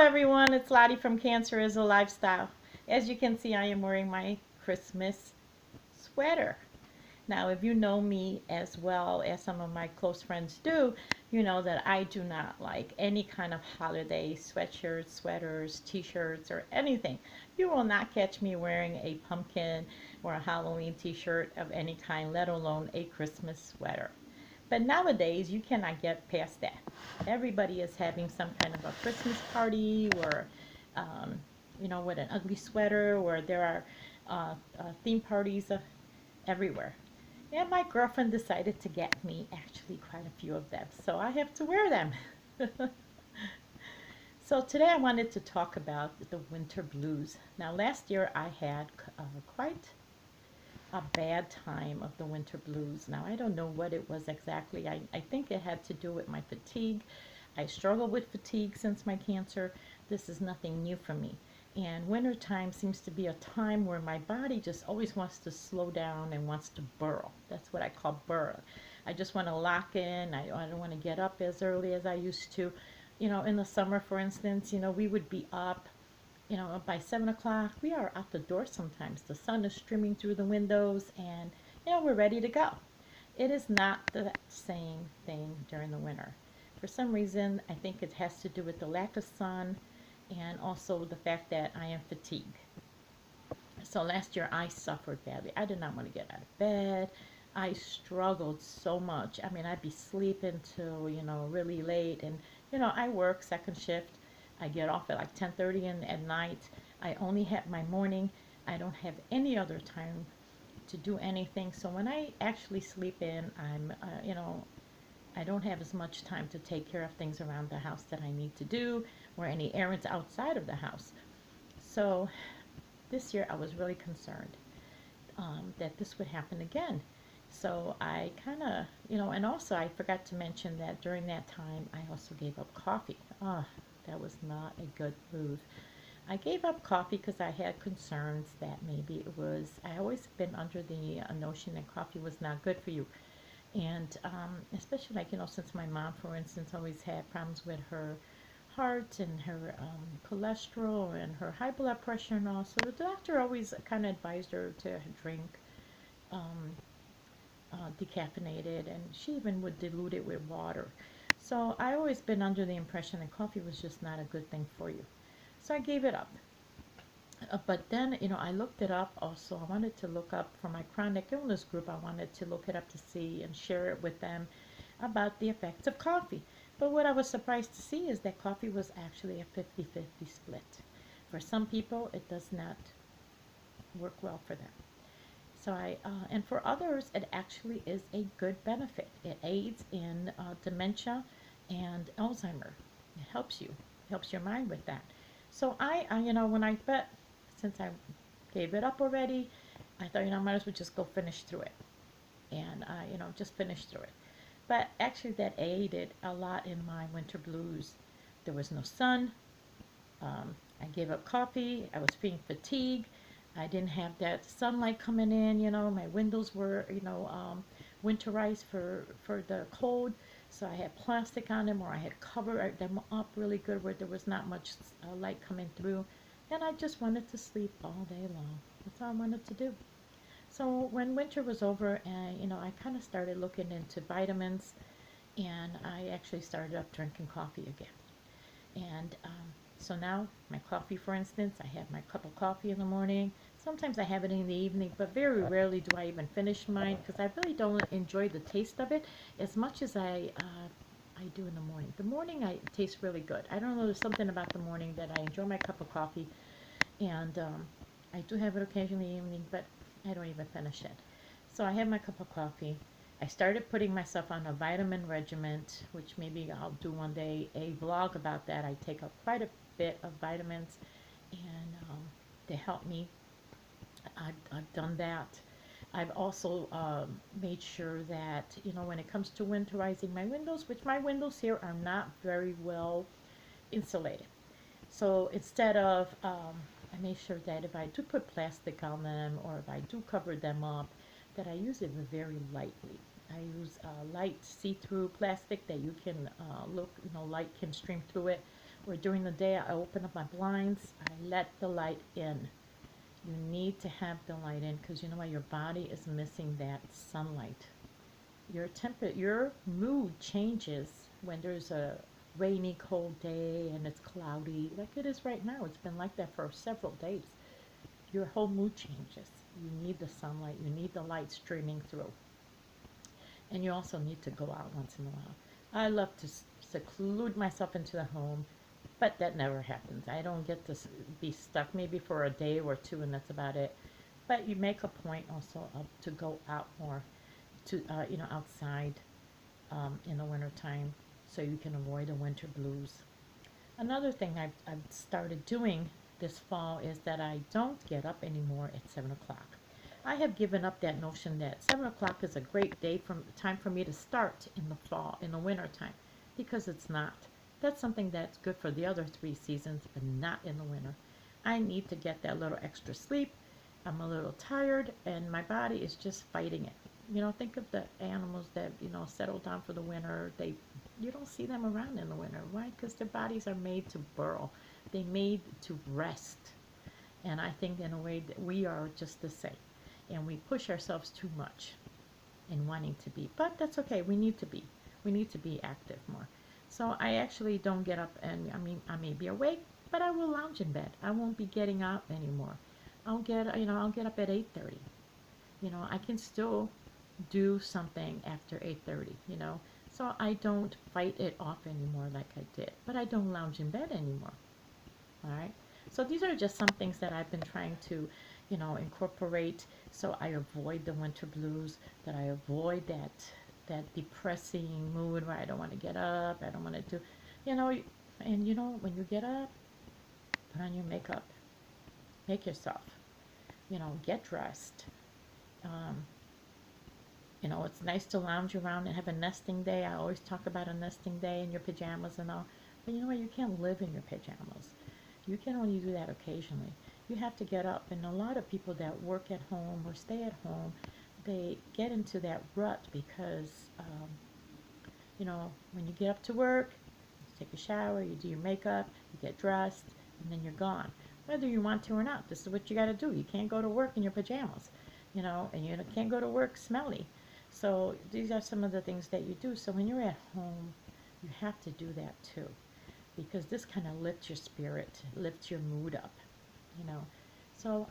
everyone, it's Lottie from Cancer is a Lifestyle. As you can see, I am wearing my Christmas sweater. Now, if you know me as well as some of my close friends do, you know that I do not like any kind of holiday sweatshirts, sweaters, t-shirts, or anything. You will not catch me wearing a pumpkin or a Halloween t-shirt of any kind, let alone a Christmas sweater. But nowadays, you cannot get past that. Everybody is having some kind of a Christmas party or, um, with an ugly sweater, or there are theme parties everywhere. And my girlfriend decided to get me actually quite a few of them, so I have to wear them. So today I wanted to talk about the winter blues. Now last year I had quite a bad time of the winter blues. Now I don't know what it was exactly. I think it had to do with my fatigue. I struggle with fatigue since my cancer. This is nothing new for me. And winter time seems to be a time where my body just always wants to slow down and wants to burrow. That's what I call burrow. I just want to lock in. I don't want to get up as early as I used to. In the summer, for instance, we would be up, by 7 o'clock. We are out the door sometimes. The sun is streaming through the windows and, we're ready to go. It is not the same thing during the winter. For some reason, I think it has to do with the lack of sun and also the fact that I am fatigued. So last year I suffered badly. I did not want to get out of bed. I struggled so much. I mean, I'd be sleeping till, really late. And, I work second shift. I get off at like 10:30 at night. I only have my morning. I don't have any other time to do anything. So when I actually sleep in, I don't have as much time to take care of things around the house that I need to do or any errands outside of the house. So this year I was really concerned that this would happen again. So I kind of, and also I forgot to mention that during that time I also gave up coffee. Oh, that was not a good move. I gave up coffee because I had concerns that maybe I always been under the notion that coffee was not good for you. And especially since my mom, for instance, always had problems with her heart and her cholesterol and her high blood pressure and all. So the doctor always kind of advised her to drink um, decaffeinated, and she even would dilute it with water. So I always been under the impression that coffee was just not a good thing for you. So I gave it up. But then, I looked it up also. I wanted to look up for my chronic illness group. I wanted to look it up to see and share it with them about the effects of coffee. But what I was surprised to see is that coffee was actually a 50-50 split. For some people, it does not work well for them. So and for others, it actually is a good benefit. It aids in dementia and Alzheimer. It helps your mind with that. So since I gave it up already, I thought, I might as well just go finish through it. And, just finish through it. But actually that aided a lot in my winter blues. There was no sun. I gave up coffee. I was feeling fatigued. I didn't have that sunlight coming in, my windows were, winterized for the cold. So I had plastic on them, or I had covered them up really good where there was not much light coming through. And I just wanted to sleep all day long. That's all I wanted to do. So when winter was over, I kind of started looking into vitamins, and I actually started up drinking coffee again. And so now my coffee, for instance, I have my cup of coffee in the morning. Sometimes I have it in the evening, but very rarely do I even finish mine because I really don't enjoy the taste of it as much as I do in the morning. The morning it tastes really good. I don't know, there's something about the morning that I enjoy my cup of coffee, and I do have it occasionally in the evening, but I don't even finish it. So I have my cup of coffee. I started putting myself on a vitamin regimen, which maybe I'll do one day a vlog about that. I take up quite a bit of vitamins, and they help me. I've done that. I've also made sure that, when it comes to winterizing my windows, which my windows here are not very well insulated. So instead of, I make sure that if I do put plastic on them, or if I do cover them up, that I use it very lightly. I use light see-through plastic that you can light can stream through it, or during the day I open up my blinds, I let the light in. You need to have the light in because you know what? Your body is missing that sunlight. Your mood changes when there's a rainy, cold day and it's cloudy, like it is right now. It's been like that for several days. Your whole mood changes. You need the sunlight. You need the light streaming through. And you also need to go out once in a while. I love to seclude myself into the home, but that never happens. I don't get to be stuck maybe for a day or two, and that's about it. But you make a point also of to go out more, to outside in the wintertime, so you can avoid the winter blues. Another thing I've started doing this fall is that I don't get up anymore at 7 o'clock. I have given up that notion that 7 o'clock is a great time for me to start in the fall, in the winter time, because it's not. That's something that's good for the other 3 seasons, but not in the winter. I need to get that little extra sleep. I'm a little tired, and my body is just fighting it. Think of the animals that, settle down for the winter. You don't see them around in the winter. Why? Because their bodies are made to burrow. They're made to rest. And I think in a way that we are just the same. And we push ourselves too much in wanting to be. But that's okay. We need to be. We need to be active more. So I actually don't get up, and I may be awake, but I will lounge in bed. I won't be getting up anymore. I'll get up at 8:30. I can still do something after 8:30, So I don't fight it off anymore like I did. But I don't lounge in bed anymore. All right? So these are just some things that I've been trying to, incorporate so I avoid the winter blues, that I avoid that depressing mood where I don't want to get up, I don't want to do, you know, and when you get up, put on your makeup, make yourself, get dressed. Um, it's nice to lounge around and have a nesting day. I always talk about a nesting day in your pajamas and all. But you know what? You can't live in your pajamas. You can only do that occasionally. You have to get up. And a lot of people that work at home or stay at home, they get into that rut because, when you get up to work, you take a shower, you do your makeup, you get dressed, and then you're gone. Whether you want to or not, this is what you got to do. You can't go to work in your pajamas, and you can't go to work smelly. So these are some of the things that you do. So when you're at home, you have to do that too, because this kind of lifts your spirit, lifts your mood up, So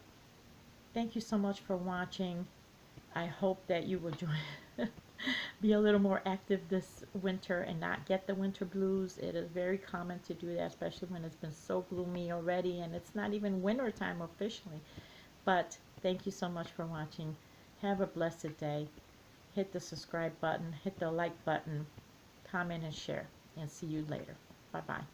thank you so much for watching. I hope that you will join, be a little more active this winter and not get the winter blues. It is very common to do that, especially when it's been so gloomy already and it's not even winter time officially. But thank you so much for watching. Have a blessed day. Hit the subscribe button, hit the like button, comment and share, and see you later. Bye-bye.